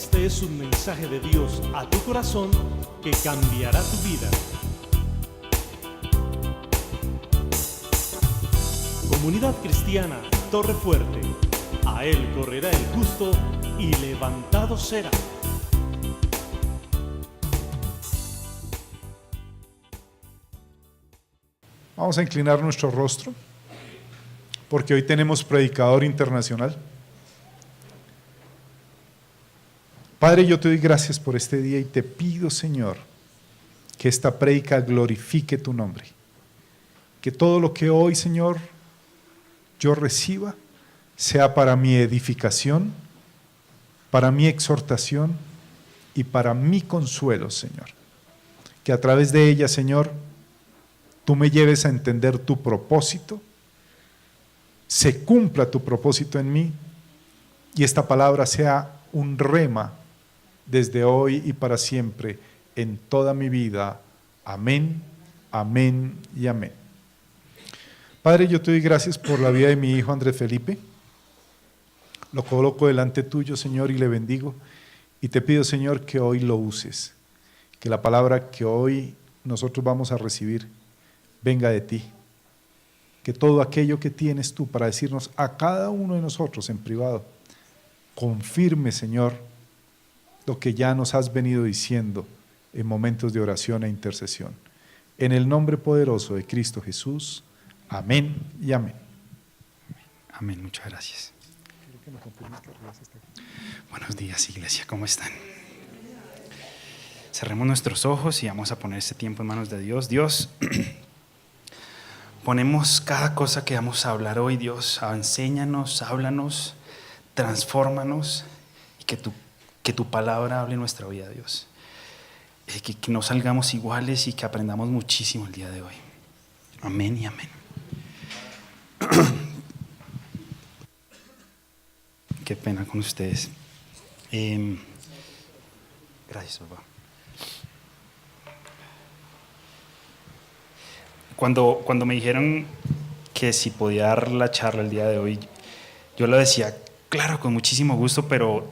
Este es un mensaje de Dios a tu corazón que cambiará tu vida. Comunidad Cristiana Torre Fuerte. A él correrá el justo y levantado será. Vamos a inclinar nuestro rostro, porque hoy tenemos predicador internacional. Padre, yo te doy gracias por este día y te pido, Señor, que esta prédica glorifique tu nombre. Que todo lo que hoy, Señor, yo reciba, sea para mi edificación, para mi exhortación y para mi consuelo, Señor. Que a través de ella, Señor, tú me lleves a entender tu propósito, se cumpla tu propósito en mí y esta palabra sea un rema desde hoy y para siempre en toda mi vida. Amén, amén y amén. Padre, yo te doy gracias por la vida de mi hijo Andrés Felipe. Lo coloco delante tuyo, Señor, y le bendigo. Y te pido, Señor, que hoy lo uses, que la palabra que hoy nosotros vamos a recibir venga de ti, que todo aquello que tienes tú para decirnos a cada uno de nosotros en privado, confirme, Señor, lo que ya nos has venido diciendo en momentos de oración e intercesión. En el nombre poderoso de Cristo Jesús, amén y amén. Amén, muchas gracias. Buenos días, iglesia, ¿cómo están? Cerremos nuestros ojos y vamos a poner este tiempo en manos de Dios. Dios, ponemos cada cosa que vamos a hablar hoy, Dios, enséñanos, háblanos, transfórmanos y que tu palabra hable en nuestra vida, Dios. Que no salgamos iguales y que aprendamos muchísimo el día de hoy. Amén y amén. Qué pena con ustedes. Gracias, papá. Cuando me dijeron que si podía dar la charla el día de hoy, yo lo decía, claro, con muchísimo gusto, pero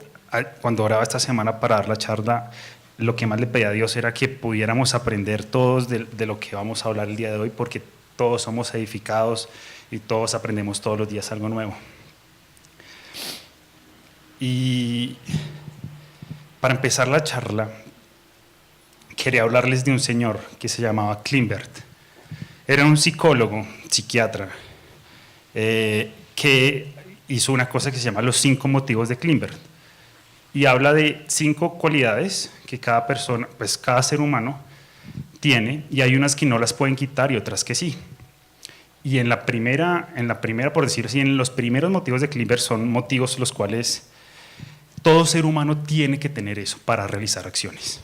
cuando oraba esta semana para dar la charla, lo que más le pedía a Dios era que pudiéramos aprender todos de lo que vamos a hablar el día de hoy, porque todos somos edificados y todos aprendemos todos los días algo nuevo. Y para empezar la charla, quería hablarles de un señor que se llamaba Klimbert. Era un psicólogo, psiquiatra, que hizo una cosa que se llama los 5 motivos de Klimbert. Y habla de 5 cualidades que cada persona, pues cada ser humano tiene, y hay unas que no las pueden quitar y otras que sí. Y en la primera, por decirlo así, en los primeros motivos de Klimbert son motivos los cuales todo ser humano tiene que tener eso para realizar acciones.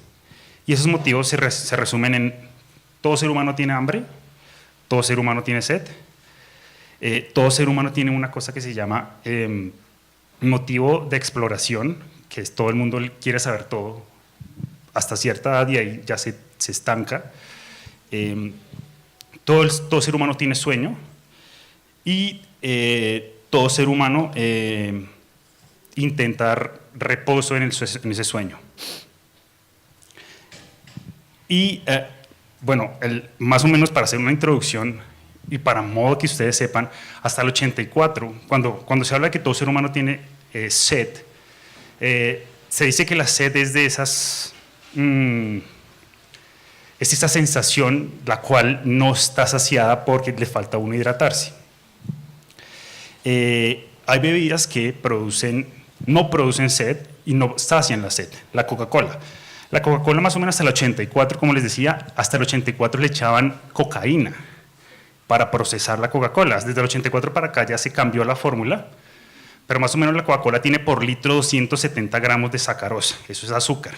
Y esos motivos se resumen en: todo ser humano tiene hambre, todo ser humano tiene sed, todo ser humano tiene una cosa que se llama motivo de exploración, que es todo el mundo quiere saber todo, hasta cierta edad y ahí ya se estanca. Todo ser humano tiene sueño y todo ser humano intenta dar reposo en ese sueño. Y bueno, más o menos para hacer una introducción y para modo que ustedes sepan, hasta el 84, cuando se habla de que todo ser humano tiene sed, se dice que la sed es de esas, es esa sensación la cual no está saciada porque le falta a uno hidratarse. Hay bebidas que no producen sed y no sacian la sed. La Coca-Cola. La Coca-Cola más o menos hasta el 84, como les decía, hasta el 84 le echaban cocaína para procesar la Coca-Cola. Desde el 84 para acá ya se cambió la fórmula, pero más o menos la Coca-Cola tiene por litro 270 gramos de sacarosa, eso es azúcar.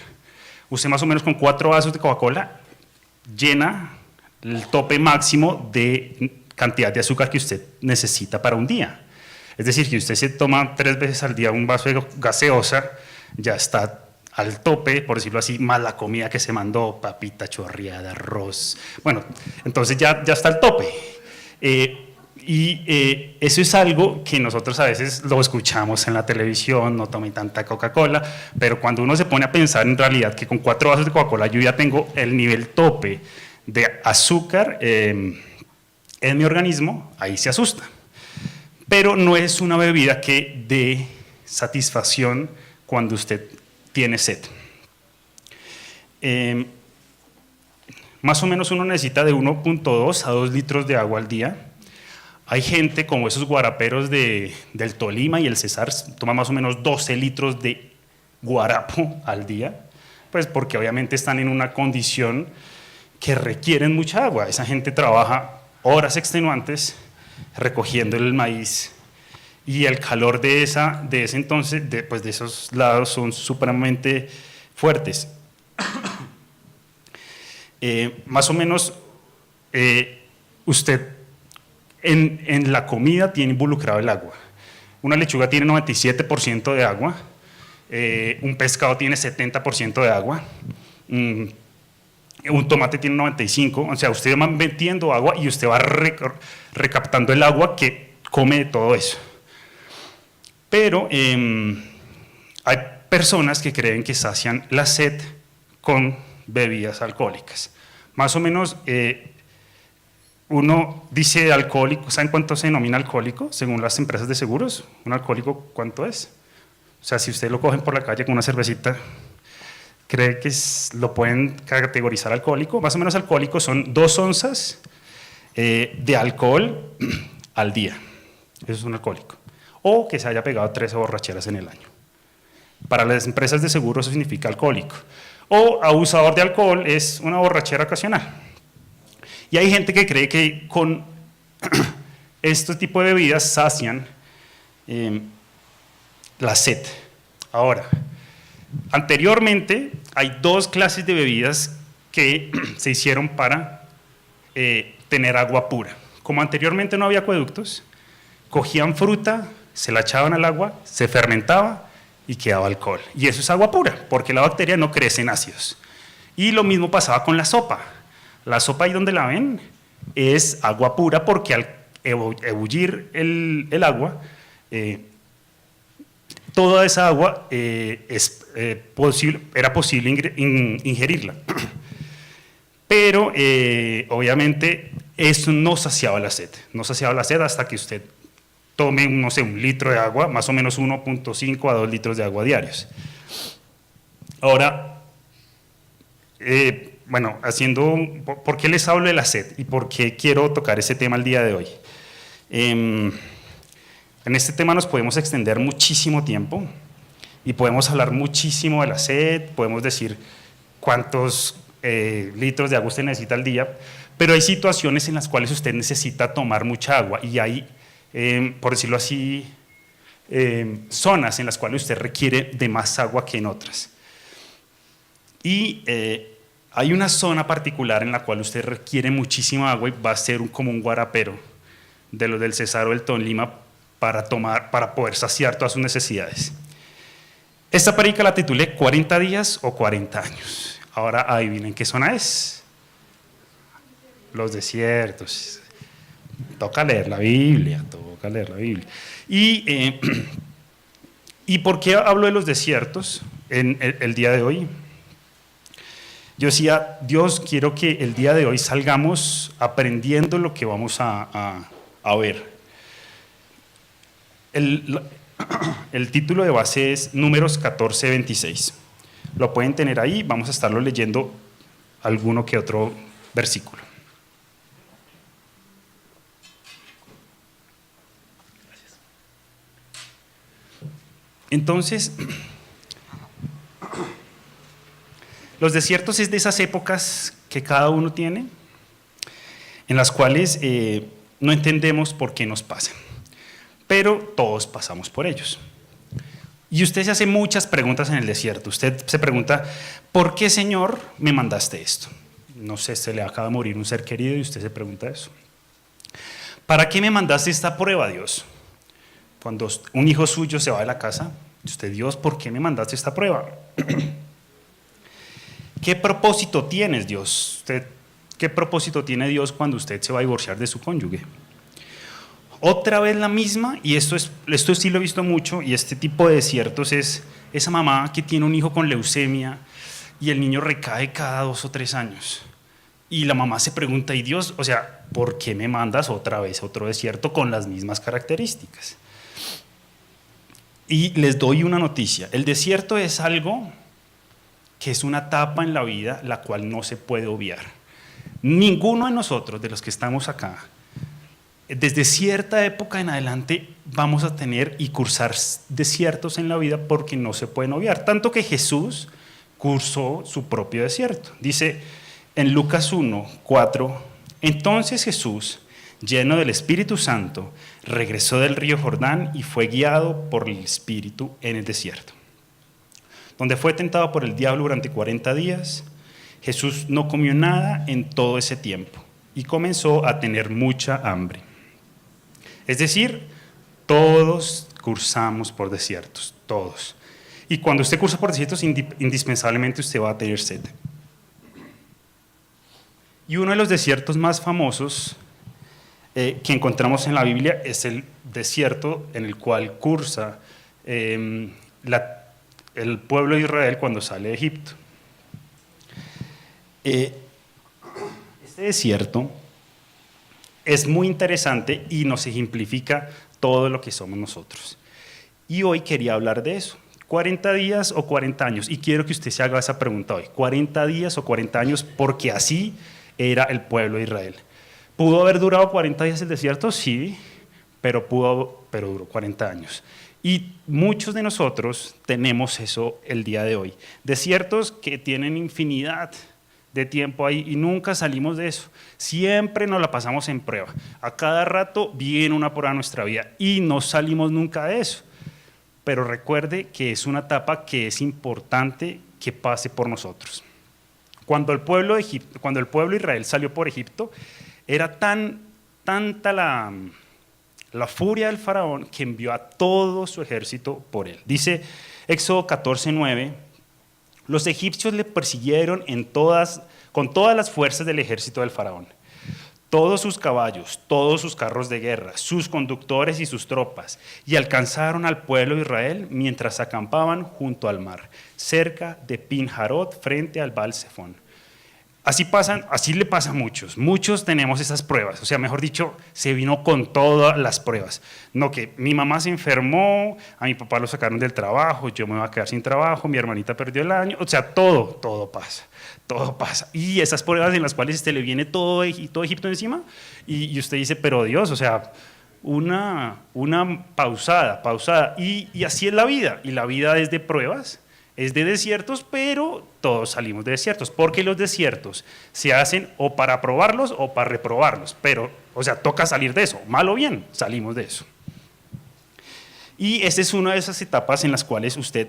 Usted más o menos con 4 vasos de Coca-Cola llena el tope máximo de cantidad de azúcar que usted necesita para un día. Es decir, que usted se toma 3 veces al día un vaso de gaseosa, ya está al tope, por decirlo así, más la comida que se mandó, papita chorreada, arroz. Bueno, entonces ya está al tope. Y eso es algo que nosotros a veces lo escuchamos en la televisión, no tome tanta Coca-Cola, pero cuando uno se pone a pensar en realidad que con 4 vasos de Coca-Cola yo ya tengo el nivel tope de azúcar en mi organismo, ahí se asusta. Pero no es una bebida que dé satisfacción cuando usted tiene sed. Más o menos uno necesita de 1.2 a 2 litros de agua al día. Hay gente como esos guaraperos del Tolima y el Cesar, toma más o menos 12 litros de guarapo al día, pues porque obviamente están en una condición que requieren mucha agua. Esa gente trabaja horas extenuantes recogiendo el maíz y el calor de ese entonces, pues de esos lados son supremamente fuertes. Más o menos usted en la comida tiene involucrado el agua. Una lechuga tiene 97% de agua, un pescado tiene 70% de agua, un tomate tiene 95%, o sea, usted va metiendo agua y usted va recaptando el agua que come de todo eso. Pero hay personas que creen que sacian la sed con bebidas alcohólicas. Más o menos uno dice alcohólico, ¿saben cuánto se denomina alcohólico según las empresas de seguros? ¿Un alcohólico cuánto es? O sea, si usted lo cogen por la calle con una cervecita, ¿cree que lo pueden categorizar alcohólico? Más o menos alcohólico son 2 onzas de alcohol al día. Eso es un alcohólico. O que se haya pegado 13 borracheras en el año. Para las empresas de seguro eso significa alcohólico. O abusador de alcohol es una borrachera ocasional. Y hay gente que cree que con este tipo de bebidas sacian la sed. Ahora, anteriormente hay 2 clases de bebidas que se hicieron para tener agua pura. Como anteriormente no había acueductos, cogían fruta, se la echaban al agua, se fermentaba y quedaba alcohol. Y eso es agua pura, porque la bacteria no crece en ácidos. Y lo mismo pasaba con la sopa. La sopa ahí donde la ven es agua pura porque al ebullir el agua, toda esa agua era posible ingerirla. Pero obviamente eso no saciaba la sed. No saciaba la sed hasta que usted tome, no sé, 1 litro de agua, más o menos 1.5 a 2 litros de agua diarios. Ahora, bueno, ¿por qué les hablo de la sed y por qué quiero tocar ese tema el día de hoy? En este tema nos podemos extender muchísimo tiempo y podemos hablar muchísimo de la sed, podemos decir cuántos litros de agua usted necesita al día, pero hay situaciones en las cuales usted necesita tomar mucha agua y hay, por decirlo así, zonas en las cuales usted requiere de más agua que en otras. Y hay una zona particular en la cual usted requiere muchísima agua y va a ser como un guarapero de los del Cesar o del Tolima para poder saciar todas sus necesidades. Esta prédica la titulé 40 días o 40 años. Ahora adivinen qué zona es. Los desiertos. Toca leer la Biblia, toca leer la Biblia. ¿Y por qué hablo de los desiertos en el día de hoy? Yo decía, Dios, quiero que el día de hoy salgamos aprendiendo lo que vamos a ver. El título de base es Números 14:26. Lo pueden tener ahí, vamos a estarlo leyendo alguno que otro versículo. Entonces, los desiertos es de esas épocas que cada uno tiene, en las cuales no entendemos por qué nos pasan, pero todos pasamos por ellos. Y usted se hace muchas preguntas en el desierto. Usted se pregunta, ¿por qué, Señor, me mandaste esto? No sé, se le acaba de morir un ser querido y usted se pregunta eso. ¿Para qué me mandaste esta prueba, Dios? Cuando un hijo suyo se va de la casa, usted, Dios, ¿por qué me mandaste esta prueba? ¿Qué propósito tienes, Dios? ¿Qué propósito tiene Dios cuando usted se va a divorciar de su cónyuge? Otra vez la misma, y esto sí lo he visto mucho, y este tipo de desiertos es esa mamá que tiene un hijo con leucemia y el niño recae cada 2 o 3 años. Y la mamá se pregunta, ¿y Dios, o sea, por qué me mandas otra vez a otro desierto con las mismas características? Y les doy una noticia, el desierto es algo que es una etapa en la vida la cual no se puede obviar. Ninguno de nosotros, de los que estamos acá, desde cierta época en adelante vamos a tener y cursar desiertos en la vida porque no se pueden obviar. Tanto que Jesús cursó su propio desierto. Dice en Lucas 1:4, entonces Jesús, lleno del Espíritu Santo, regresó del río Jordán y fue guiado por el Espíritu en el desierto, donde fue tentado por el diablo durante 40 días. Jesús no comió nada en todo ese tiempo y comenzó a tener mucha hambre. Es decir, todos cursamos por desiertos, todos. Y cuando usted cursa por desiertos, indispensablemente usted va a tener sed. Y uno de los desiertos más famosos que encontramos en la Biblia es el desierto en el cual cursa el pueblo de Israel cuando sale de Egipto. Este desierto es muy interesante y nos ejemplifica todo lo que somos nosotros. Y hoy quería hablar de eso. 40 días o 40 años. Y quiero que usted se haga esa pregunta hoy. 40 días o 40 años, porque así era el pueblo de Israel. ¿Pudo haber durado 40 días el desierto? Sí, pero duró 40 años. Y muchos de nosotros tenemos eso el día de hoy. Desiertos que tienen infinidad de tiempo ahí y nunca salimos de eso. Siempre nos la pasamos en prueba. A cada rato viene una prueba a nuestra vida y no salimos nunca de eso. Pero recuerde que es una etapa que es importante que pase por nosotros. Cuando el pueblo de Israel salió por Egipto, era tanta la furia del faraón que envió a todo su ejército por él. Dice Éxodo 14:9, los egipcios le persiguieron con todas las fuerzas del ejército del faraón. Todos sus caballos, todos sus carros de guerra, sus conductores y sus tropas, y alcanzaron al pueblo de Israel mientras acampaban junto al mar, cerca de Pinjarot, frente al Baal Zephón. Así le pasa a muchos. Muchos tenemos esas pruebas. O sea, mejor dicho, se vino con todas las pruebas. No que mi mamá se enfermó, a mi papá lo sacaron del trabajo, yo me voy a quedar sin trabajo, mi hermanita perdió el año. O sea, todo pasa. Todo pasa. Y esas pruebas en las cuales le viene todo Egipto encima y usted dice, pero Dios, o sea, una pausada. Y así es la vida. Y la vida es de pruebas. Es de desiertos, pero todos salimos de desiertos, porque los desiertos se hacen o para probarlos o para reprobarlos, pero, o sea, toca salir de eso, mal o bien, salimos de eso. Y esta es una de esas etapas en las cuales usted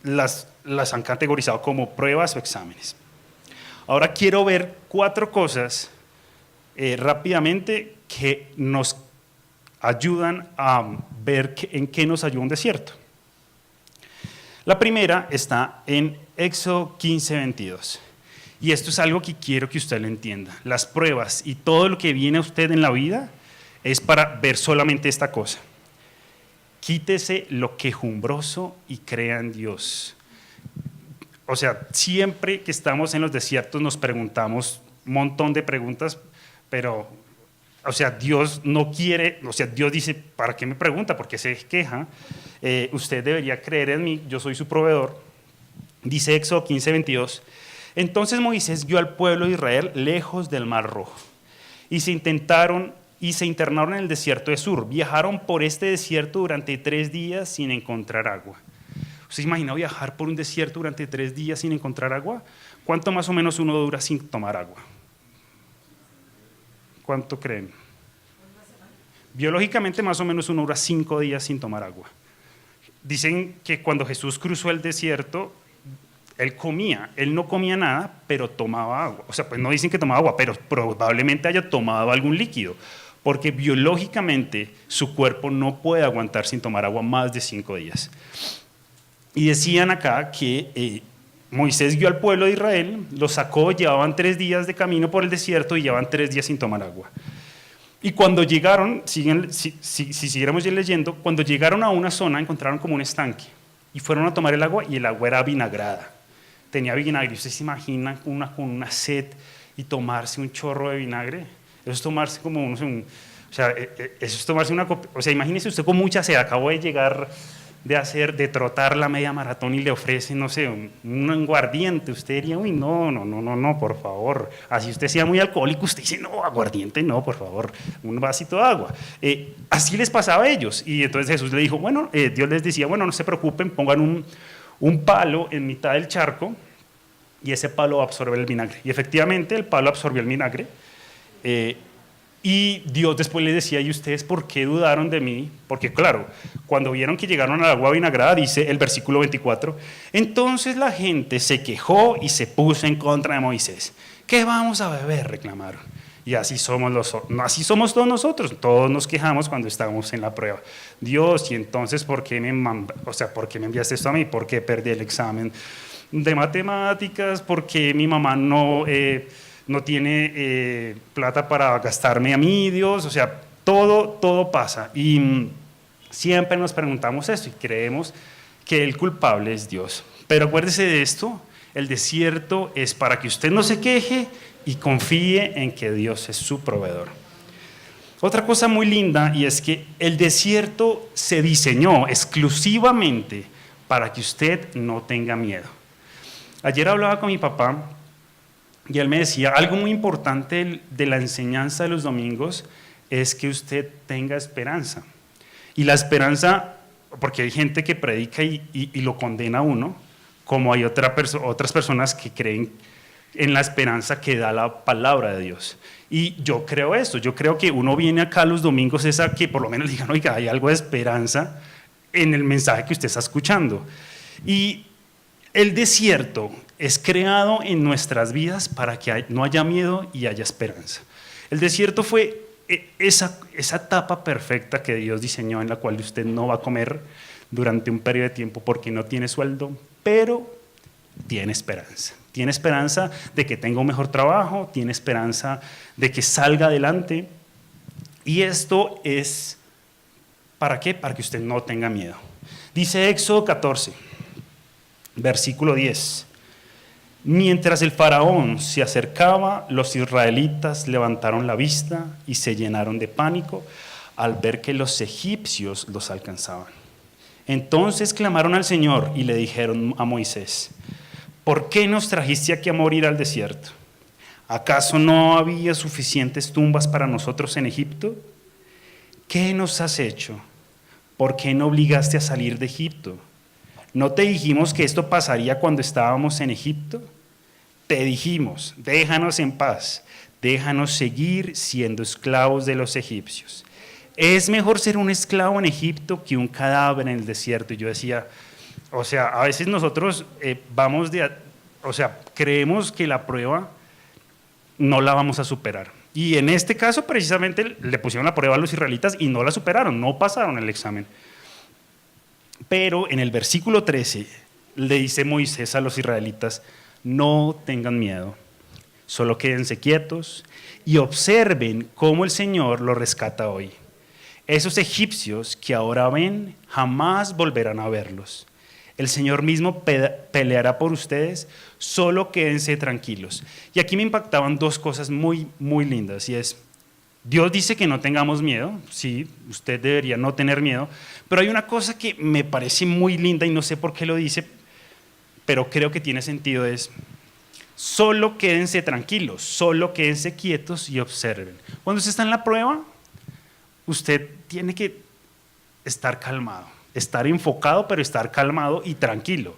las han categorizado como pruebas o exámenes. Ahora quiero ver 4 cosas rápidamente que nos ayudan a ver en qué nos ayuda un desierto. La primera está en Éxodo 15:22. Y esto es algo que quiero que usted lo entienda. Las pruebas y todo lo que viene a usted en la vida es para ver solamente esta cosa. Quítese lo quejumbroso y crea en Dios. O sea, siempre que estamos en los desiertos nos preguntamos un montón de preguntas, pero, o sea, Dios no quiere, o sea, Dios dice, ¿para qué me pregunta? ¿Por qué se queja? Usted debería creer en mí, yo soy su proveedor. Dice Éxodo 15:22. Entonces Moisés guió al pueblo de Israel lejos del Mar Rojo y se internaron en el desierto de Sur. Viajaron por este desierto durante 3 días sin encontrar agua. ¿Usted se imagina viajar por un desierto durante 3 días sin encontrar agua? ¿Cuánto más o menos uno dura sin tomar agua? ¿Cuánto creen? Biológicamente más o menos uno dura 5 días sin tomar agua. Dicen que cuando Jesús cruzó el desierto, él no comía nada, pero tomaba agua. O sea, pues no dicen que tomaba agua, pero probablemente haya tomado algún líquido, porque biológicamente su cuerpo no puede aguantar sin tomar agua más de 5 días. Y decían acá que Moisés guió al pueblo de Israel, los sacó, llevaban 3 días de camino por el desierto y llevaban 3 días sin tomar agua. Y cuando llegaron, si siguiéramos leyendo, cuando llegaron a una zona encontraron como un estanque y fueron a tomar el agua y el agua era vinagrada. Tenía vinagre. ¿Ustedes se imaginan con una sed y tomarse un chorro de vinagre? Eso es tomarse como eso es tomarse una copa. O sea, imagínese usted con mucha sed, acabó de llegar de trotar la media maratón y le ofrecen, no sé, un aguardiente. Usted diría, uy, no, por favor. Así usted sea muy alcohólico, usted dice, no, aguardiente no, por favor, un vasito de agua. Así les pasaba a ellos. Y entonces Jesús le dijo, bueno, Dios les decía, bueno, no se preocupen, pongan un palo en mitad del charco y ese palo va a absorber el vinagre. Y efectivamente el palo absorbió el vinagre. Y Dios después les decía, ¿y ustedes por qué dudaron de mí? Porque claro, cuando vieron que llegaron al agua vinagrada, dice el versículo 24, entonces la gente se quejó y se puso en contra de Moisés. ¿Qué vamos a beber?, reclamaron. Y así somos todos nosotros, todos nos quejamos cuando estamos en la prueba. Dios, y entonces, ¿por qué me enviaste esto a mí? ¿Por qué perdí el examen de matemáticas? ¿Por qué mi mamá no tiene plata para gastarme a mí, Dios? O sea, todo pasa. Y siempre nos preguntamos esto y creemos que el culpable es Dios. Pero acuérdese de esto, el desierto es para que usted no se queje y confíe en que Dios es su proveedor. Otra cosa muy linda, y es que el desierto se diseñó exclusivamente para que usted no tenga miedo. Ayer hablaba con mi papá y él me decía, algo muy importante de la enseñanza de los domingos es que usted tenga esperanza. Y la esperanza, porque hay gente que predica y lo condena a uno, como hay otras personas que creen en la esperanza que da la palabra de Dios. Y yo creo esto, yo creo que uno viene acá los domingos es a que por lo menos digan, oiga, hay algo de esperanza en el mensaje que usted está escuchando. Y el desierto es creado en nuestras vidas para que no haya miedo y haya esperanza. El desierto fue esa etapa perfecta que Dios diseñó en la cual usted no va a comer durante un periodo de tiempo porque no tiene sueldo, pero tiene esperanza. Tiene esperanza de que tenga un mejor trabajo, tiene esperanza de que salga adelante. Y esto es, ¿para qué? Para que usted no tenga miedo. Dice Éxodo 14, versículo 10. Mientras el faraón se acercaba, los israelitas levantaron la vista y se llenaron de pánico al ver que los egipcios los alcanzaban. Entonces clamaron al Señor y le dijeron a Moisés, ¿por qué nos trajiste aquí a morir al desierto? ¿Acaso no había suficientes tumbas para nosotros en Egipto? ¿Qué nos has hecho? ¿Por qué no obligaste a salir de Egipto? ¿No te dijimos que esto pasaría cuando estábamos en Egipto? Te dijimos, déjanos en paz, déjanos seguir siendo esclavos de los egipcios. Es mejor ser un esclavo en Egipto que un cadáver en el desierto. Y yo decía, o sea, a veces nosotros creemos que la prueba no la vamos a superar. Y en este caso, precisamente, le pusieron la prueba a los israelitas y no la superaron, no pasaron el examen. Pero en el versículo 13 le dice Moisés a los israelitas, no tengan miedo, solo quédense quietos y observen cómo el Señor los rescata hoy. Esos egipcios que ahora ven, jamás volverán a verlos. El Señor mismo peleará por ustedes, solo quédense tranquilos. Y aquí me impactaban dos cosas muy, muy lindas, y es, Dios dice que no tengamos miedo, sí, usted debería no tener miedo, pero hay una cosa que me parece muy linda y no sé por qué lo dice, pero creo que tiene sentido, es, solo quédense tranquilos, solo quédense quietos y observen. Cuando usted está en la prueba, usted tiene que estar calmado, estar enfocado, pero estar calmado y tranquilo,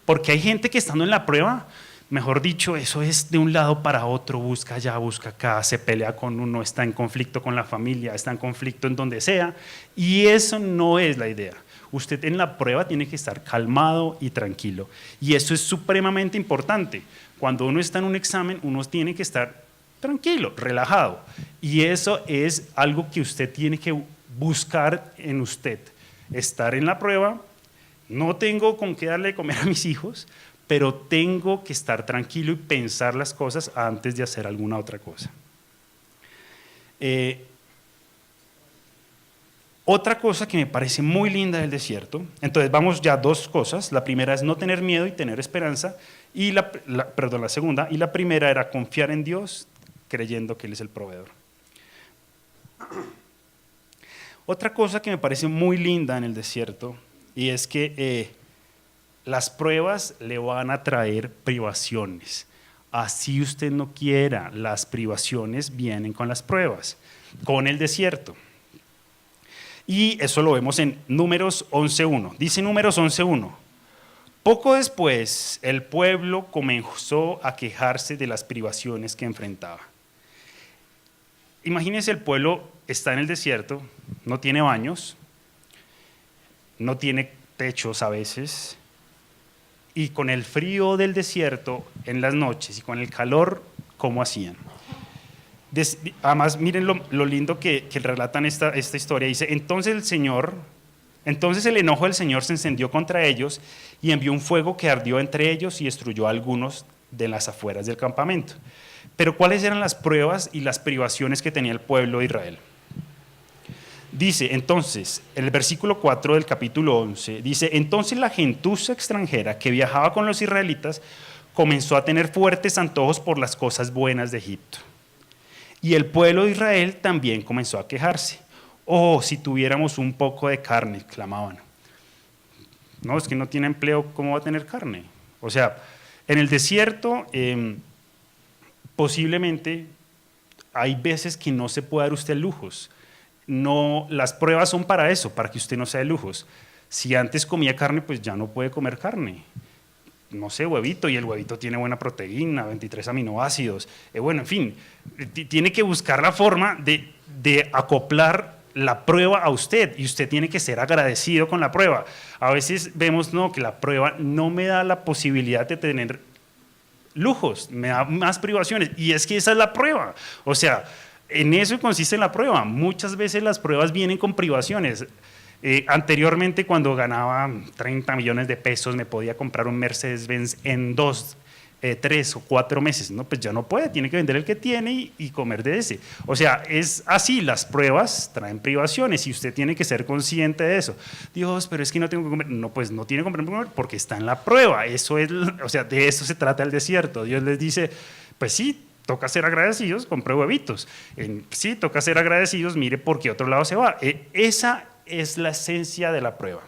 porque hay gente que estando en la prueba, mejor dicho, eso es de un lado para otro, busca allá, busca acá, se pelea con uno, está en conflicto con la familia, está en conflicto en donde sea, y eso no es la idea. Usted en la prueba tiene que estar calmado y tranquilo, y eso es supremamente importante. Cuando uno está en un examen, uno tiene que estar tranquilo, relajado, y eso es algo que usted tiene que buscar en usted. Estar en la prueba, no tengo con qué darle de comer a mis hijos, pero tengo que estar tranquilo y pensar las cosas antes de hacer alguna otra cosa. Otra cosa que me parece muy linda del desierto, entonces vamos ya dos cosas. La primera es no tener miedo y tener esperanza, y la segunda, y la primera era confiar en Dios creyendo que Él es el proveedor. Otra cosa que me parece muy linda en el desierto, y es que las pruebas le van a traer privaciones. Así usted no quiera, las privaciones vienen con las pruebas, con el desierto. Y eso lo vemos en Números 11.1. Dice Números 11.1: poco después el pueblo comenzó a quejarse de las privaciones que enfrentaba. Imagínense, el pueblo está en el desierto, no tiene baños, no tiene techos a veces, y con el frío del desierto en las noches y con el calor, ¿cómo hacían? Además, miren lo lindo que relatan esta historia. Dice, entonces el enojo del Señor se encendió contra ellos y envió un fuego que ardió entre ellos y destruyó a algunos de las afueras del campamento. Pero ¿cuáles eran las pruebas y las privaciones que tenía el pueblo de Israel? Dice, entonces, el versículo 4 del capítulo 11, dice, entonces la gentuza extranjera que viajaba con los israelitas comenzó a tener fuertes antojos por las cosas buenas de Egipto. Y el pueblo de Israel también comenzó a quejarse. Oh, si tuviéramos un poco de carne, clamaban. No, es que no tiene empleo, ¿cómo va a tener carne? O sea, en el desierto, posiblemente hay veces que no se puede dar usted lujos. No, las pruebas son para eso, para que usted no se dé lujos. Si antes comía carne, pues ya no puede comer carne. No sé, huevito, y el huevito tiene buena proteína, 23 aminoácidos. Bueno, en fin, tiene que buscar la forma de acoplar la prueba a usted, y usted tiene que ser agradecido con la prueba. A veces vemos que la prueba no me da la posibilidad de tener lujos, me da más privaciones, y es que esa es la prueba. O sea, en eso consiste la prueba. Muchas veces las pruebas vienen con privaciones. Anteriormente, cuando ganaba 30 millones de pesos, me podía comprar un Mercedes-Benz en 2, 3 o 4 meses. No, pues ya no puede, tiene que vender el que tiene y comer de ese. O sea, es así, las pruebas traen privaciones y usted tiene que ser consciente de eso. Dios, pero es que no tengo que comer. No, pues no tiene que comer porque está en la prueba. Eso es, o sea, de eso se trata el desierto. Dios les dice, pues sí, toca ser agradecidos, compre huevitos. Sí, toca ser agradecidos, mire por qué otro lado se va. Esa es la esencia de la prueba.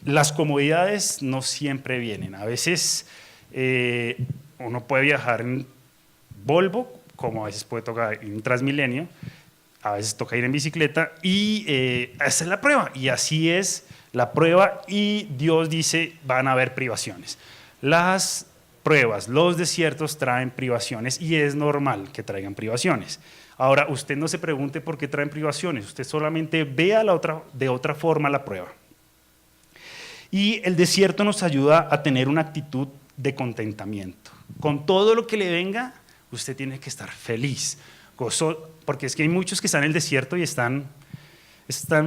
Las comodidades no siempre vienen. A veces uno puede viajar en Volvo, como a veces puede tocar en Transmilenio, a veces toca ir en bicicleta, y esa es la prueba. Y así es la prueba, y Dios dice, van a haber privaciones. Las pruebas, los desiertos traen privaciones, y es normal que traigan privaciones. Ahora, usted no se pregunte por qué traen privaciones, usted solamente vea de otra forma la prueba. Y el desierto nos ayuda a tener una actitud de contentamiento. Con todo lo que le venga, usted tiene que estar feliz, porque es que hay muchos que están en el desierto y están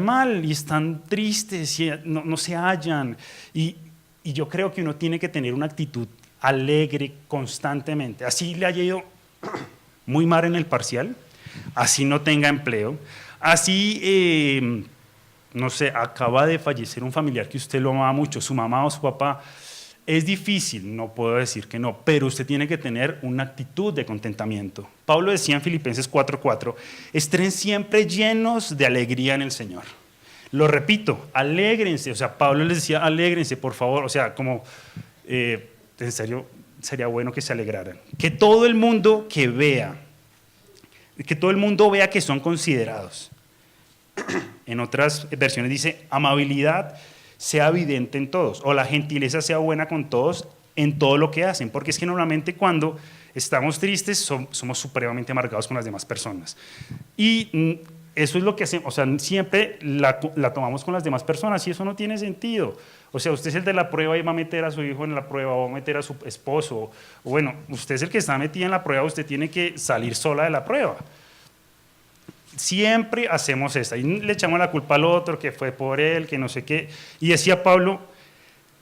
mal, y están tristes, y no se hallan. Y yo creo que uno tiene que tener una actitud alegre constantemente. Así le haya ido muy mal en el parcial, así no tenga empleo, así, no sé, acaba de fallecer un familiar que usted lo amaba mucho, su mamá o su papá. Es difícil, no puedo decir que no, pero usted tiene que tener una actitud de contentamiento. Pablo decía en Filipenses 4:4, estén siempre llenos de alegría en el Señor. Lo repito, alégrense. O sea, Pablo les decía, alégrense, por favor. O sea, como, en serio, sería bueno que se alegraran. Que todo el mundo vea que son considerados. En otras versiones dice, amabilidad sea evidente en todos, o la gentileza sea buena con todos en todo lo que hacen, porque es que normalmente cuando estamos tristes somos supremamente amargados con las demás personas. Y eso es lo que hacemos, o sea, siempre la tomamos con las demás personas, y eso no tiene sentido. O sea, usted es el de la prueba y va a meter a su hijo en la prueba, o va a meter a su esposo, o bueno, usted es el que está metido en la prueba, usted tiene que salir sola de la prueba. Siempre hacemos esta, y le echamos la culpa al otro, que fue por él, que no sé qué. Y decía Pablo,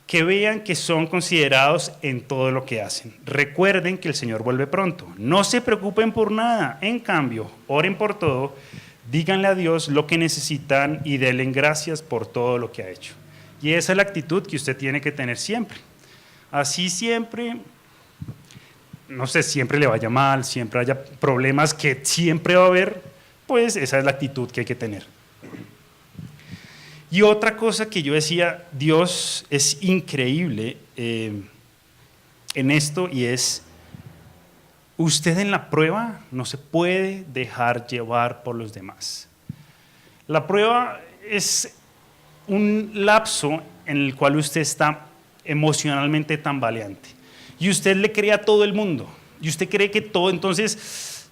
que vean que son considerados en todo lo que hacen. Recuerden que el Señor vuelve pronto. No se preocupen por nada, en cambio, oren por todo, díganle a Dios lo que necesitan y denle gracias por todo lo que ha hecho. Y esa es la actitud que usted tiene que tener siempre. Así siempre, no sé, siempre le vaya mal, siempre haya problemas que siempre va a haber, pues esa es la actitud que hay que tener. Y otra cosa que yo decía, Dios es increíble en esto, y es, usted en la prueba no se puede dejar llevar por los demás. La prueba es un lapso en el cual usted está emocionalmente tambaleante y usted le cree a todo el mundo y usted cree que todo, entonces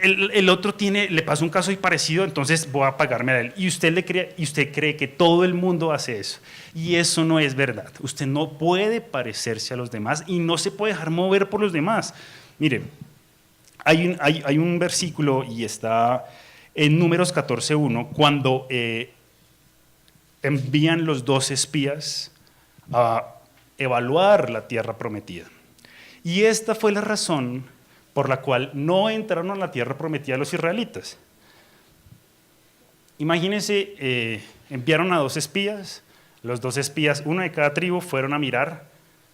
el otro le pasa un caso y parecido, entonces voy a pagarme a él, y usted cree que todo el mundo hace eso, y eso no es verdad. Usted no puede parecerse a los demás y no se puede dejar mover por los demás. Mire, hay un versículo y está en Números 14:1, cuando envían los 2 espías a evaluar la tierra prometida. Y esta fue la razón por la cual no entraron a la tierra prometida los israelitas. Imagínense, enviaron a 2 espías, los 2 espías, uno de cada tribu, fueron a mirar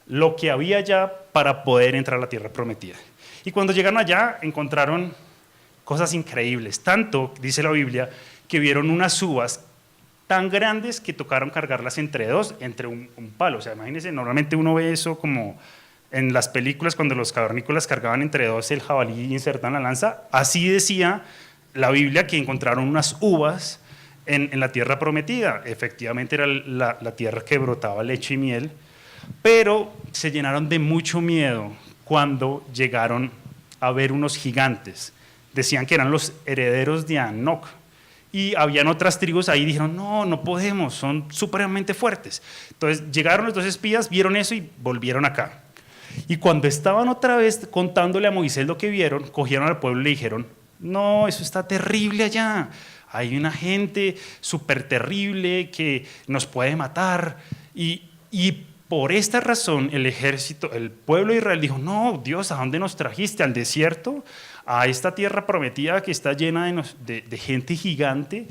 lo que había allá para poder entrar a la tierra prometida. Y cuando llegaron allá encontraron cosas increíbles, tanto, dice la Biblia, que vieron unas uvas tan grandes que tocaron cargarlas entre 2, entre un palo. O sea, imagínense, normalmente uno ve eso como en las películas cuando los cavernícolas cargaban entre 2 el jabalí y insertaban la lanza. Así decía la Biblia que encontraron unas uvas en la tierra prometida. Efectivamente era la tierra que brotaba leche y miel, pero se llenaron de mucho miedo cuando llegaron a ver unos gigantes. Decían que eran los herederos de Enoc. Y habían otras tribus ahí y dijeron, no podemos, son supremamente fuertes. Entonces llegaron los 2 espías, vieron eso y volvieron acá. Y cuando estaban otra vez contándole a Moisés lo que vieron, cogieron al pueblo y le dijeron, no, eso está terrible allá. Hay una gente súper terrible que nos puede matar. Y por esta razón el ejército, el pueblo de Israel dijo, no, Dios, ¿a dónde nos trajiste? ¿Al desierto? A esta tierra prometida que está llena de gente gigante.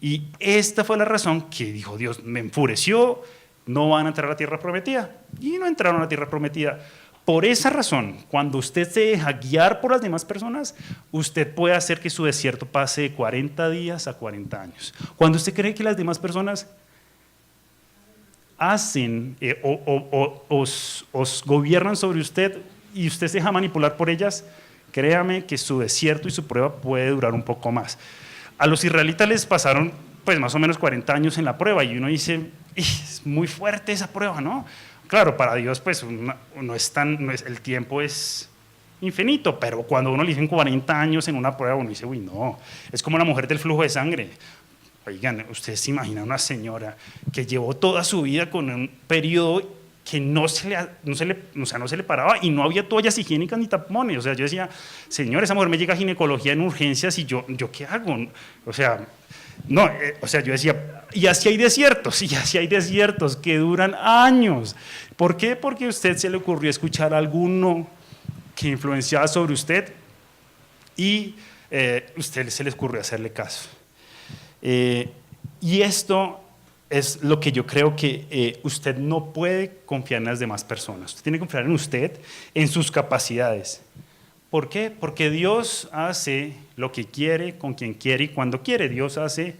Y esta fue la razón que dijo Dios, me enfureció, no van a entrar a la tierra prometida. Y no entraron a la tierra prometida. Por esa razón, cuando usted se deja guiar por las demás personas, usted puede hacer que su desierto pase de 40 días a 40 años. Cuando usted cree que las demás personas hacen os gobiernan sobre usted y usted se deja manipular por ellas, créame que su desierto y su prueba puede durar un poco más. A los israelitas les pasaron pues más o menos 40 años en la prueba y uno dice, es muy fuerte esa prueba, ¿no? Claro, para Dios pues el tiempo es infinito, pero cuando uno le dicen 40 años en una prueba, uno dice, uy, no, es como la mujer del flujo de sangre. Oigan, ustedes se imaginan una señora que llevó toda su vida con un periodo que no se le paraba y no había toallas higiénicas ni tapones. O sea, yo decía, señor, esa mujer me llega a ginecología en urgencias y yo ¿qué hago? O sea, no, yo decía, y así hay desiertos que duran años. ¿Por qué? Porque a usted se le ocurrió escuchar a alguno que influenciaba sobre usted y usted se le ocurrió hacerle caso. Y esto es lo que yo creo que usted no puede confiar en las demás personas. Usted tiene que confiar en usted, en sus capacidades. ¿Por qué? Porque Dios hace lo que quiere, con quien quiere y cuando quiere. Dios hace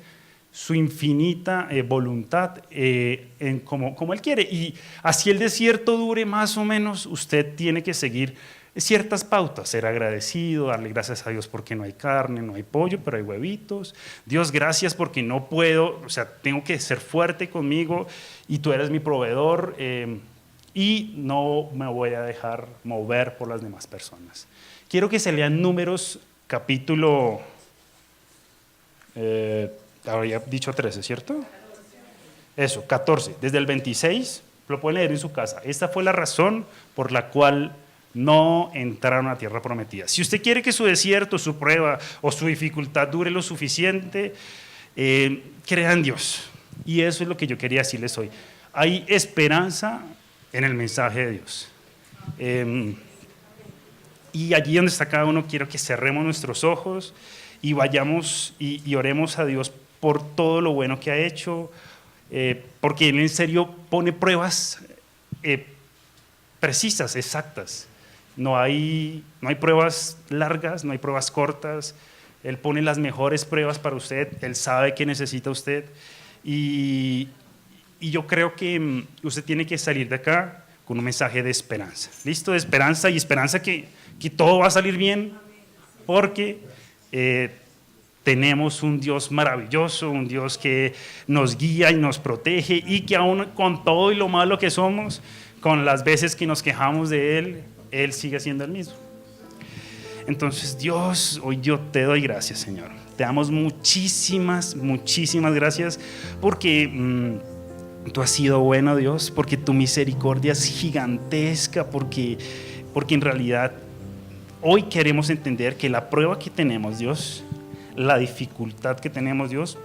su infinita voluntad como Él quiere. Y así el desierto dure más o menos, usted tiene que seguir ciertas pautas, ser agradecido, darle gracias a Dios porque no hay carne, no hay pollo, pero hay huevitos. Dios, gracias porque no puedo, tengo que ser fuerte conmigo y tú eres mi proveedor y no me voy a dejar mover por las demás personas. Quiero que se lean Números capítulo, había dicho 13, ¿cierto? Eso, 14, desde el 26, lo pueden leer en su casa. Esta fue la razón por la cual no entraron a la tierra prometida. Si usted quiere que su desierto, su prueba o su dificultad dure lo suficiente, crea en Dios. Y eso es lo que yo quería decirles hoy. Hay esperanza en el mensaje de Dios. Y allí donde está cada uno, quiero que cerremos nuestros ojos y vayamos y oremos a Dios por todo lo bueno que ha hecho, porque Él en serio pone pruebas precisas, exactas. No hay pruebas largas, no hay pruebas cortas. Él pone las mejores pruebas para usted. Él sabe qué necesita usted. Y yo creo que usted tiene que salir de acá con un mensaje de esperanza. ¿Listo? De esperanza, y esperanza que todo va a salir bien, porque tenemos un Dios maravilloso, un Dios que nos guía y nos protege, y que aún con todo y lo malo que somos, con las veces que nos quejamos de Él sigue siendo el mismo. Entonces, Dios, hoy yo te doy gracias, Señor. Te damos muchísimas gracias, porque tú has sido bueno, Dios, porque tu misericordia es gigantesca, porque en realidad hoy queremos entender que la prueba que tenemos, Dios, la dificultad que tenemos, Dios,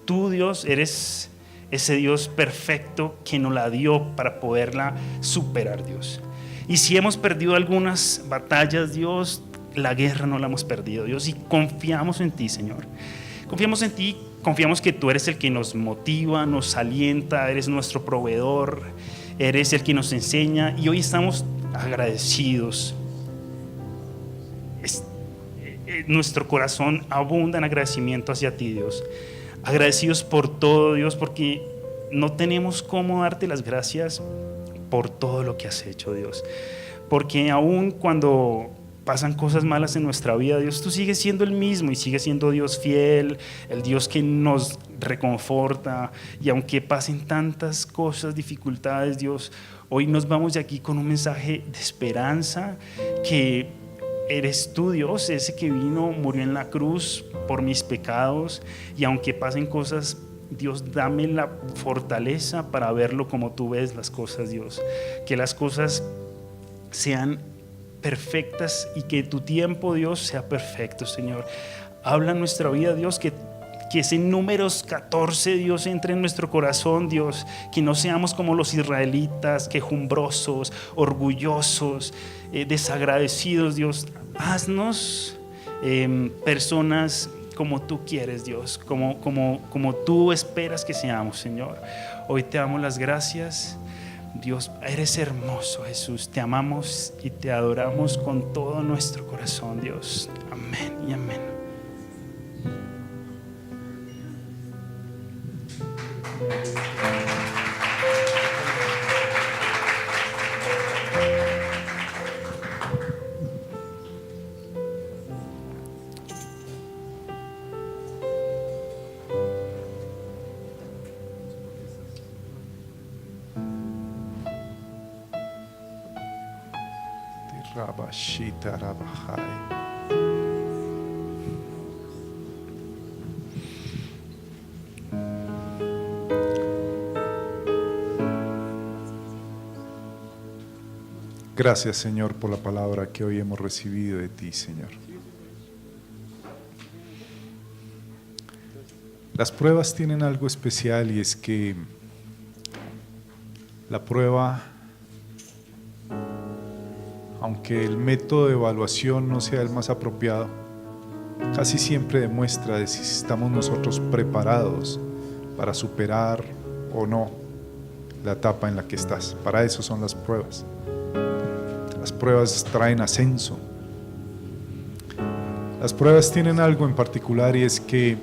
tú, Dios, eres ese Dios perfecto que nos la dio para poderla superar, Dios. Y si hemos perdido algunas batallas, Dios, la guerra no la hemos perdido, Dios, y confiamos en ti, Señor. Confiamos en ti, confiamos que tú eres el que nos motiva, nos alienta, eres nuestro proveedor, eres el que nos enseña, y hoy estamos agradecidos. Nuestro corazón abunda en agradecimiento hacia ti, Dios. Agradecidos por todo, Dios, porque no tenemos cómo darte las gracias por todo lo que has hecho, Dios. Porque aún cuando pasan cosas malas en nuestra vida, Dios, tú sigues siendo el mismo y sigues siendo Dios fiel, el Dios que nos reconforta. Y aunque pasen tantas cosas, dificultades, Dios, hoy nos vamos de aquí con un mensaje de esperanza, que eres tú, Dios, ese que vino, murió en la cruz por mis pecados, y aunque pasen cosas, Dios, dame la fortaleza para verlo como tú ves las cosas, Dios. Que las cosas sean perfectas y que tu tiempo, Dios, sea perfecto, Señor. Habla en nuestra vida, Dios, que ese Números 14, Dios, entre en nuestro corazón, Dios. Que no seamos como los israelitas, quejumbrosos, orgullosos, desagradecidos, Dios. Haznos personas como tú quieres, Dios, como tú esperas que seamos, Señor. Hoy te damos las gracias, Dios. Eres hermoso, Jesús. Te amamos y te adoramos con todo nuestro corazón, Dios. Amén y amén. Rabashita Rabahai. Gracias, Señor, por la palabra que hoy hemos recibido de ti, Señor. Las pruebas tienen algo especial, y es que la prueba, aunque el método de evaluación no sea el más apropiado, casi siempre demuestra de si estamos nosotros preparados para superar o no la etapa en la que estás. Para eso son las pruebas. Las pruebas traen ascenso. Las pruebas tienen algo en particular, y es que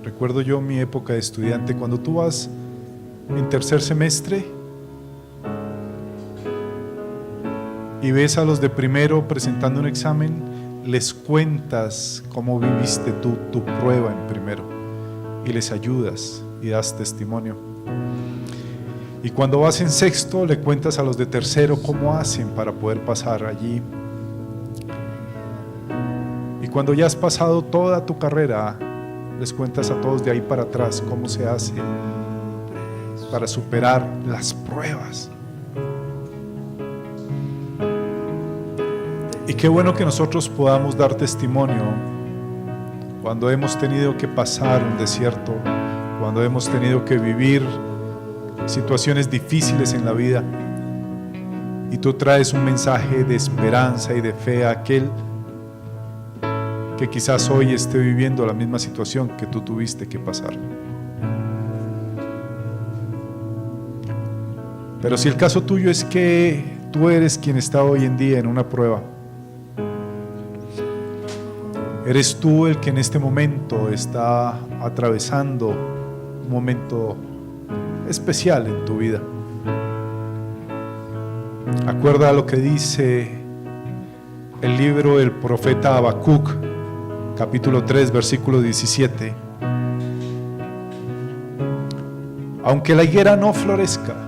recuerdo yo mi época de estudiante, cuando tú vas en tercer semestre y ves a los de primero presentando un examen, les cuentas cómo viviste tú tu prueba en primero y les ayudas y das testimonio. Y cuando vas en sexto, le cuentas a los de tercero cómo hacen para poder pasar allí. Y cuando ya has pasado toda tu carrera, les cuentas a todos de ahí para atrás cómo se hace para superar las pruebas. Y qué bueno que nosotros podamos dar testimonio cuando hemos tenido que pasar un desierto, cuando hemos tenido que vivir situaciones difíciles en la vida. y tú traes un mensaje de esperanza y de fe a aquel que quizás hoy esté viviendo la misma situación que tú tuviste que pasar. Pero si el caso tuyo es que tú eres quien está hoy en día en una prueba, eres tú el que en este momento está atravesando un momento especial en tu vida. Acuerda lo que dice el libro del profeta Habacuc, capítulo 3, versículo 17. Aunque la higuera no florezca,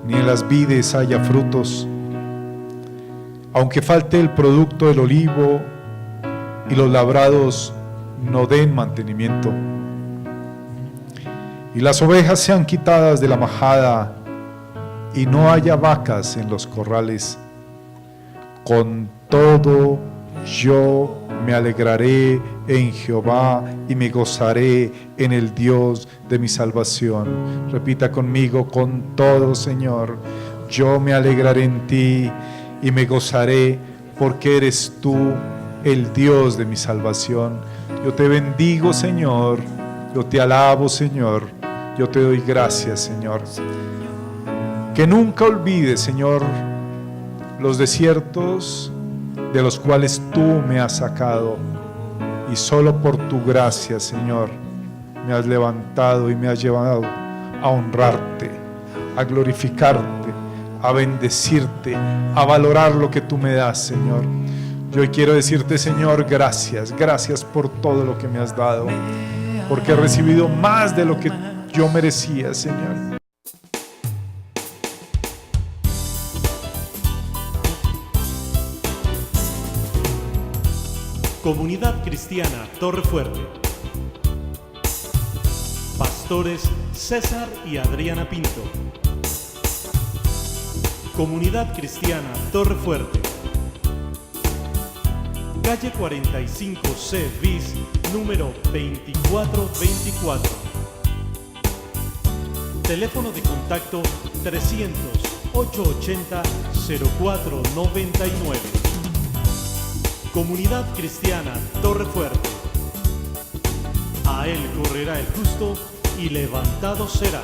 ni en las vides haya frutos, aunque falte el producto del olivo y los labrados no den mantenimiento, y las ovejas sean quitadas de la majada y no haya vacas en los corrales, con todo yo me alegraré en Jehová y me gozaré en el Dios de mi salvación. Repita conmigo: con todo, Señor, yo me alegraré en ti y me gozaré, porque eres tú el Dios de mi salvación. Yo te bendigo, Señor, yo te alabo, Señor, yo te doy gracias, Señor. Que nunca olvides, Señor, los desiertos de los cuales tú me has sacado, y solo por tu gracia, Señor, me has levantado y me has llevado a honrarte, a glorificarte, a bendecirte, a valorar lo que tú me das, Señor. Yo hoy quiero decirte, Señor, gracias, gracias por todo lo que me has dado, porque he recibido más de lo que yo merecía, Señor. Comunidad Cristiana Torrefuerte. Pastores César y Adriana Pinto. Comunidad Cristiana Torrefuerte. Calle 45C bis, número 2424. Teléfono de contacto 300-880-0499. Comunidad Cristiana Torrefuerte. A él correrá el justo y levantado será.